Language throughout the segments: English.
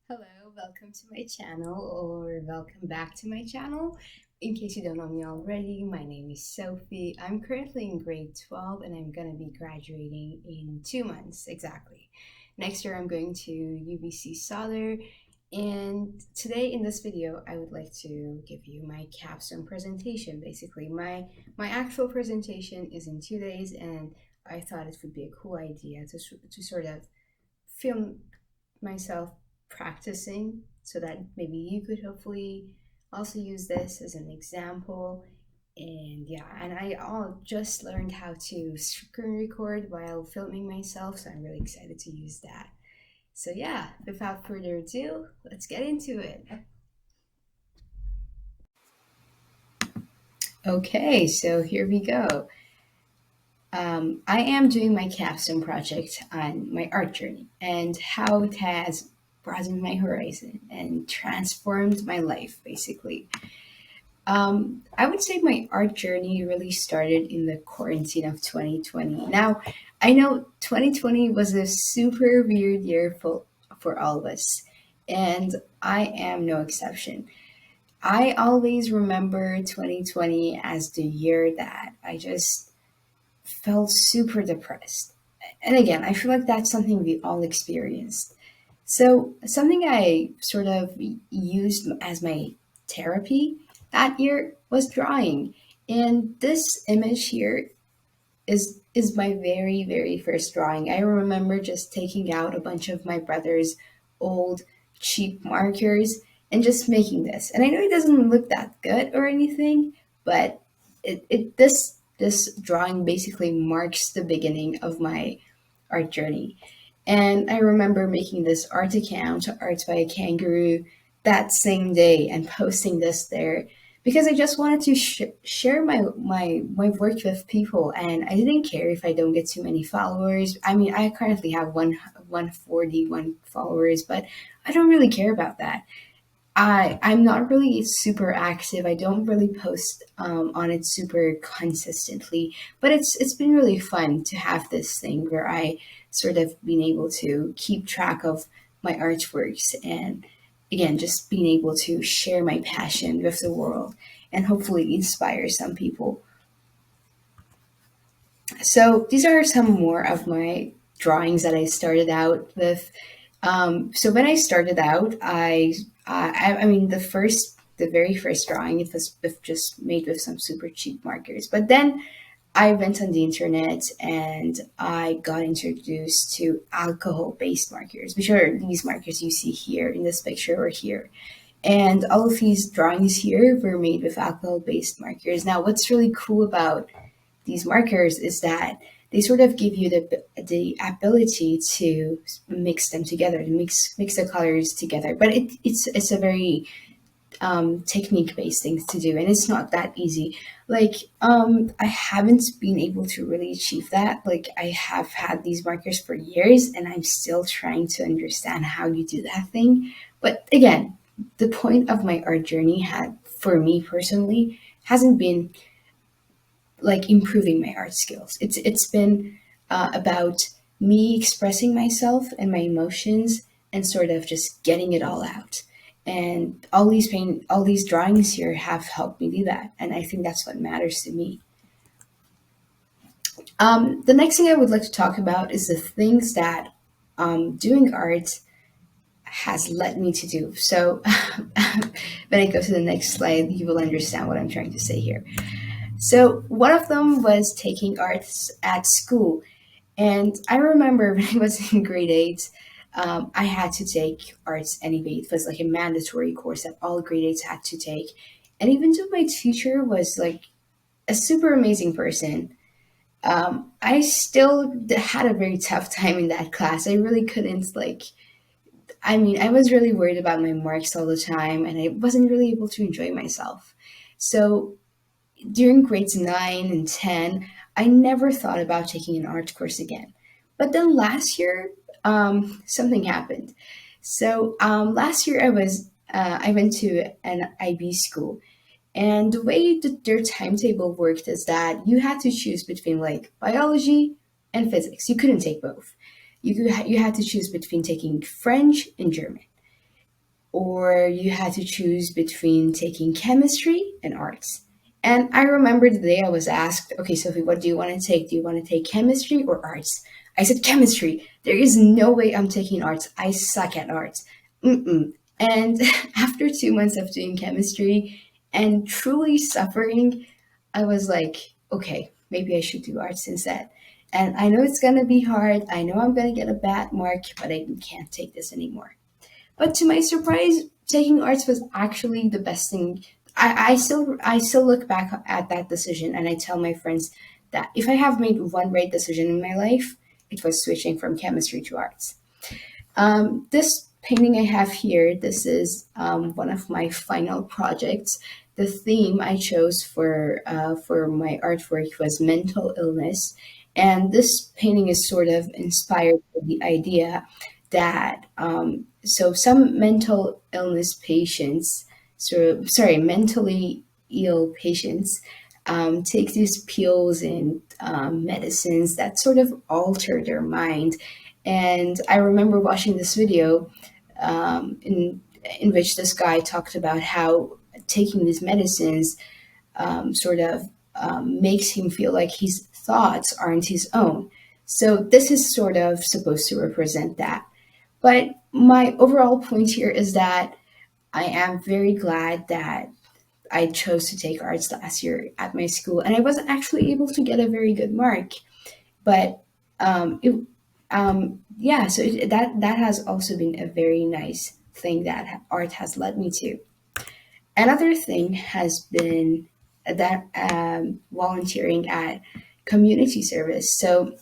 Hello, welcome to my channel or welcome back to my channel. In case you don't know me already, my name is Sophie. I'm currently in grade 12 and I'm going to be graduating in 2 months exactly. Next year I'm going to UBC Solder, and today in this video I would like to give you my capstone presentation. Basically, my actual presentation is in 2 days, and I thought it would be a cool idea to sort of film myself practicing so that maybe you could hopefully also use this as an example. And yeah, and I all just learned how to screen record while filming myself, so I'm really excited to use that. So yeah, without further ado, let's get into it. Okay, so here we go. I am doing my capstone project on my art journey and how it has broadened my horizon and transformed my life, basically. I would say my art journey really started in the quarantine of 2020. Now, I know 2020 was a super weird year for all of us, and I am no exception. I always remember 2020 as the year that I just felt super depressed. And again, I feel like that's something we all experienced. So, something I sort of used as my therapy that year was drawing. And this image here is my very first drawing. I remember just taking out a bunch of my brother's old cheap markers and just making this. And I know it doesn't look that good or anything, but this drawing basically marks the beginning of my art journey. And I remember making this art account, Art by a Kangaroo, that same day and posting this there because I just wanted to share my work with people, and I didn't care if I don't get too many followers. I mean, I currently have 141 followers, but I don't really care about that. I'm not really super active. I don't really post on it super consistently, but it's been really fun to have this thing where I sort of been able to keep track of my artworks, and again, just being able to share my passion with the world and hopefully inspire some people. So these are some more of my drawings that I started out with. So when I started out, I mean, the very first drawing, it was just made with some super cheap markers. But then I went on the internet and I got introduced to alcohol-based markers, which are these markers you see here in this picture or here. And all of these drawings here were made with alcohol-based markers. Now, what's really cool about these markers is that they sort of give you the ability to mix them together, to mix the colors together. But it's a very technique based thing to do, and it's not that easy. Like I haven't been able to really achieve that. Like I have had these markers for years, and I'm still trying to understand how you do that thing. But again, the point of my art journey had, for me personally, hasn't been like improving my art skills. It's been about me expressing myself and my emotions and sort of just getting it all out. And all these drawings here have helped me do that, and I think that's what matters to me. The next thing I would like to talk about is the things that doing art has led me to do. So when I go to the next slide, you will understand what I'm trying to say here. So one of them was taking arts at school. And I remember when I was in grade 8, I had to take arts anyway. It was like a mandatory course that all grade 8s had to take. And even though my teacher was like a super amazing person, I still had a very tough time in that class. I really couldn't like, I mean, I was really worried about my marks all the time, and I wasn't really able to enjoy myself. So during grades 9 and 10, I never thought about taking an art course again. But then last year, something happened. So last year, I went to an IB school, and the way that their timetable worked is that you had to choose between like biology and physics. You couldn't take both. You had to choose between taking French and German. or you had to choose between taking chemistry and arts. And I remember the day I was asked, okay, Sophie, what do you want to take? Do you want to take chemistry or arts? I said, chemistry. There is no way I'm taking arts. I suck at arts. Mm-mm. And after 2 months of doing chemistry and truly suffering, I was like, okay, maybe I should do arts instead. And I know it's going to be hard. I know I'm going to get a bad mark, but I can't take this anymore. But to my surprise, taking arts was actually the best thing. I still look back at that decision and I tell my friends that if I have made one right decision in my life, it was switching from chemistry to arts. This painting I have here, this is one of my final projects. The theme I chose for my artwork was mental illness, and this painting is sort of inspired by the idea that some mental illness patients, mentally ill patients, take these pills and medicines that sort of alter their mind. And I remember watching this video in which this guy talked about how taking these medicines sort of makes him feel like his thoughts aren't his own. So this is sort of supposed to represent that. But my overall point here is that I am very glad that I chose to take arts last year at my school, and I wasn't actually able to get a very good mark. But yeah, so that has also been a very nice thing that art has led me to. Another thing has been that volunteering at community service. So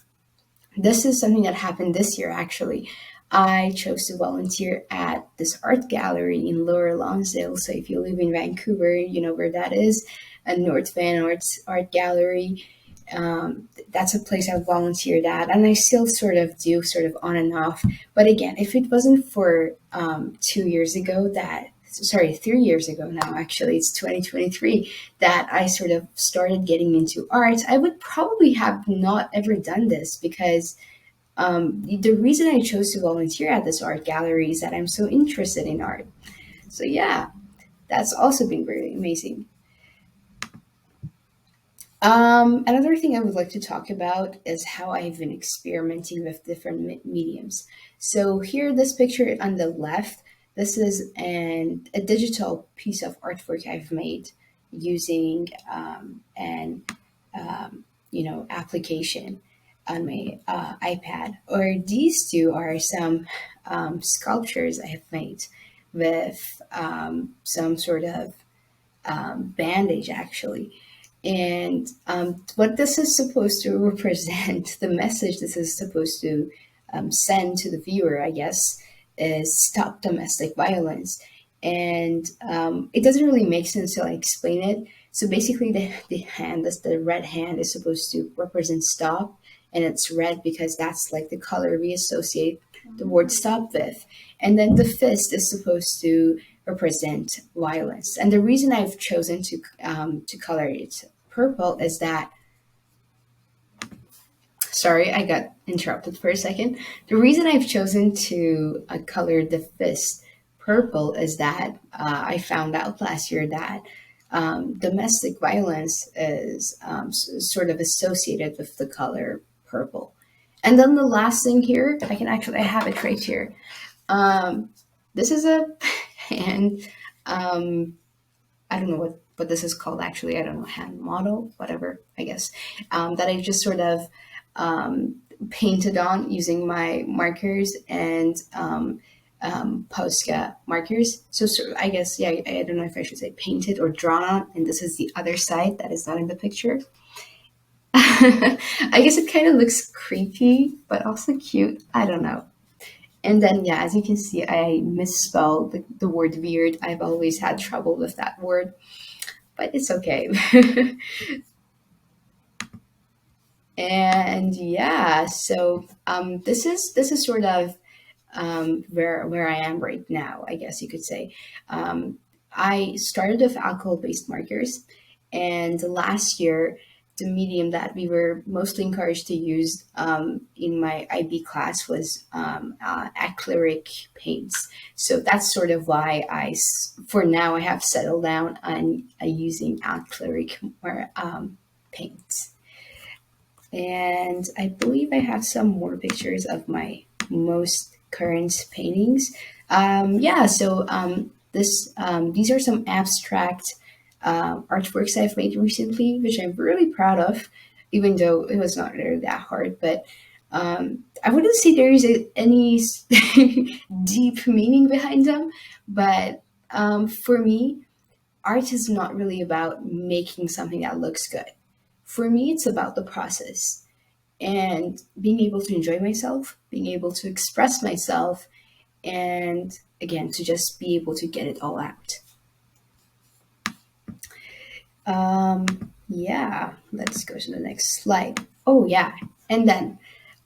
this is something that happened this year, actually. I chose to volunteer at this art gallery in Lower Lonsdale. So if you live in Vancouver, you know where that is, a North Van Arts Art Gallery. That's a place I volunteered at, and I still sort of do, sort of on and off. But again, if it wasn't for 2 years ago that, sorry, 3 years ago now, actually, it's 2023, that I sort of started getting into art, I would probably have not ever done this because the reason I chose to volunteer at this art gallery is that I'm so interested in art. So yeah, that's also been really amazing. Another thing I would like to talk about is how I've been experimenting with different mediums. So here, this picture on the left, this is a digital piece of artwork I've made using an application on my iPad. Or these two are some sculptures I have made with some sort of bandage actually. And what this is supposed to represent, the message this is supposed to send to the viewer, I guess, is stop domestic violence. And it doesn't really make sense till I explain it. So basically, the hand, that's the red hand, is supposed to represent stop, and it's red because that's like the color we associate the word stop with. And then the fist is supposed to represent violence. And the reason I've chosen to color it purple is that, sorry, I got interrupted for a second. The reason I've chosen to color the fist purple is that I found out last year that domestic violence is sort of associated with the color purple. And then the last thing here, I have it right here. Um, this is a hand. I don't know what this is called actually. I don't know, hand model, whatever, I guess. That I just sort of painted on using my markers and Posca markers. So I guess, yeah, I don't know if I should say painted or drawn on. And this is the other side that is not in the picture. I guess it kind of looks creepy, but also cute. I don't know. And then, yeah, as you can see, I misspelled the word weird. I've always had trouble with that word, but it's okay. And yeah, so this is sort of where I am right now, I guess you could say. I started with alcohol based markers, and last year the medium that we were mostly encouraged to use in my IB class was acrylic paints. So that's sort of why for now, I have settled down on using acrylic or paints. And I believe I have some more pictures of my most current paintings. Yeah, so these are some abstract artworks I've made recently, which I'm really proud of, even though it was not really that hard. But I wouldn't say there is any deep meaning behind them. But for me, art is not really about making something that looks good. For me, it's about the process and being able to enjoy myself, being able to express myself, and again, to just be able to get it all out. Yeah, let's go to the next slide. Oh, yeah. And then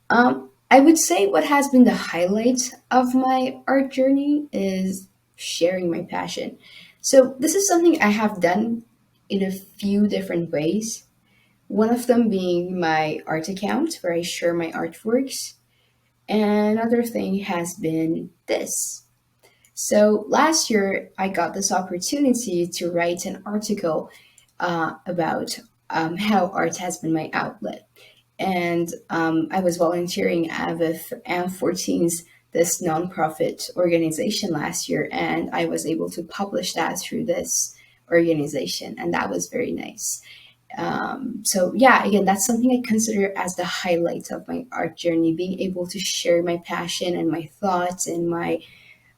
I would say what has been the highlight of my art journey is sharing my passion. So, this is something I have done in a few different ways. One of them being my art account, where I share my artworks. And another thing has been this. So last year, I got this opportunity to write an article about how art has been my outlet. And I was volunteering with AM14's this nonprofit organization last year, and I was able to publish that through this organization, and that was very nice. So yeah, again, that's something I consider as the highlight of my art journey, being able to share my passion and my thoughts and my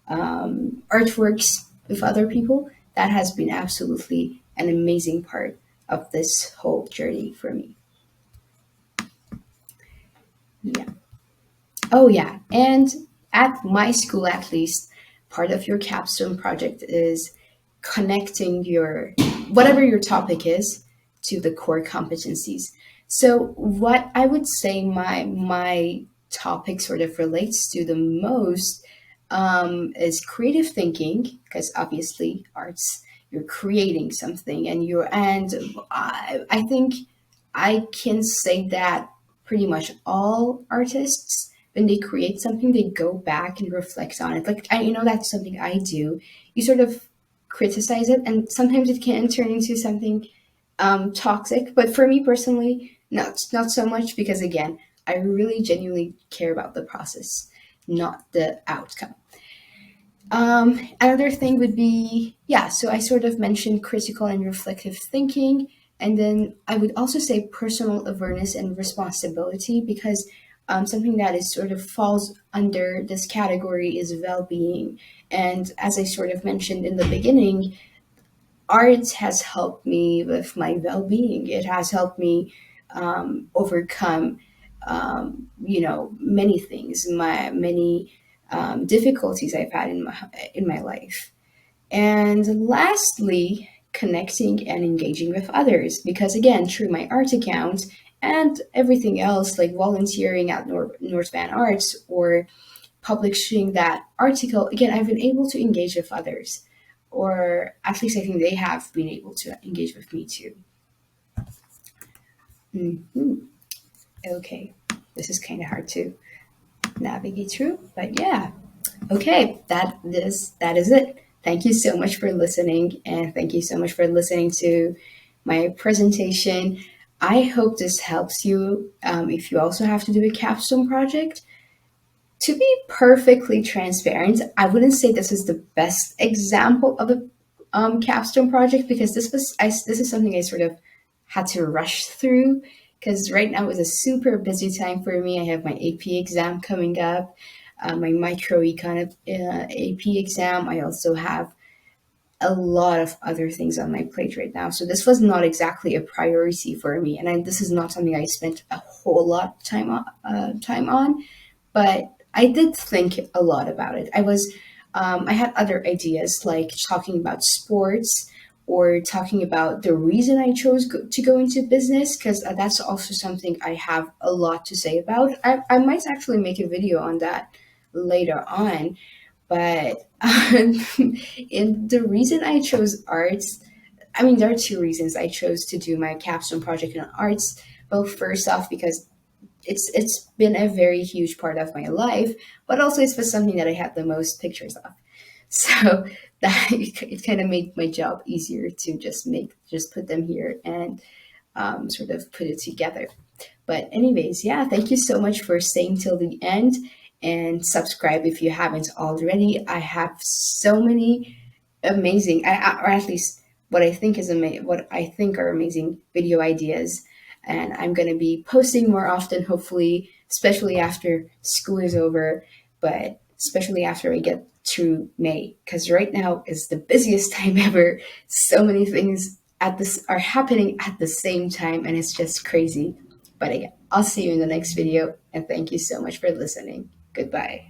artworks with other people. That has been absolutely an amazing part of this whole journey for me. Yeah. Oh, yeah. And at my school, at least, part of your capstone project is connecting your whatever your topic is to the core competencies. So, what I would say my topic sort of relates to the most is creative thinking, because obviously arts, you're creating something, and I think I can say that pretty much all artists, when they create something, they go back and reflect on it. Like that's something I do. You sort of criticize it, and sometimes it can turn into something toxic. But for me personally, not so much, because again, I really genuinely care about the process, not the outcome. Another thing would be, yeah, so I sort of mentioned critical and reflective thinking. And then I would also say personal awareness and responsibility, because something that is sort of falls under this category is well being. And as I sort of mentioned in the beginning, art has helped me with my well being. It has helped me overcome, many things, many difficulties I've had in my life. And lastly, connecting and engaging with others. Because again, through my art account and everything else, like volunteering at North Van Arts or publishing that article, again, I've been able to engage with others. Or at least I think they have been able to engage with me too. Mhm. Okay, this is kind of hard to navigate through, but yeah. Okay, that is it. Thank you so much for listening, and thank you so much for listening to my presentation. I hope this helps you if you also have to do a capstone project. To be perfectly transparent, I wouldn't say this is the best example of a capstone project, because this is something I sort of had to rush through, because right now is a super busy time for me. I have my AP exam coming up, my microecon AP exam. I also have a lot of other things on my plate right now. So this was not exactly a priority for me, and this is not something I spent a whole lot of time on. But I did think a lot about it. I had other ideas, like talking about sports or talking about the reason I chose to go into business, because that's also something I have a lot to say about. I might actually make a video on that later on, but in the reason I chose arts, I mean, there are two reasons I chose to do my capstone project in arts. Well, first off, because it's been a very huge part of my life, but also it's was something that I had the most pictures of. So that it kind of made my job easier to just put them here and sort of put it together. But anyways, yeah, thank you so much for staying till the end, and subscribe if you haven't already. I have so many amazing, or at least what I think are amazing video ideas, and I'm going to be posting more often, hopefully, especially after school is over, but especially after I get through May, because right now is the busiest time ever. So many things at this are happening at the same time, and it's just crazy. But again, I'll see you in the next video, and thank you so much for listening. Goodbye.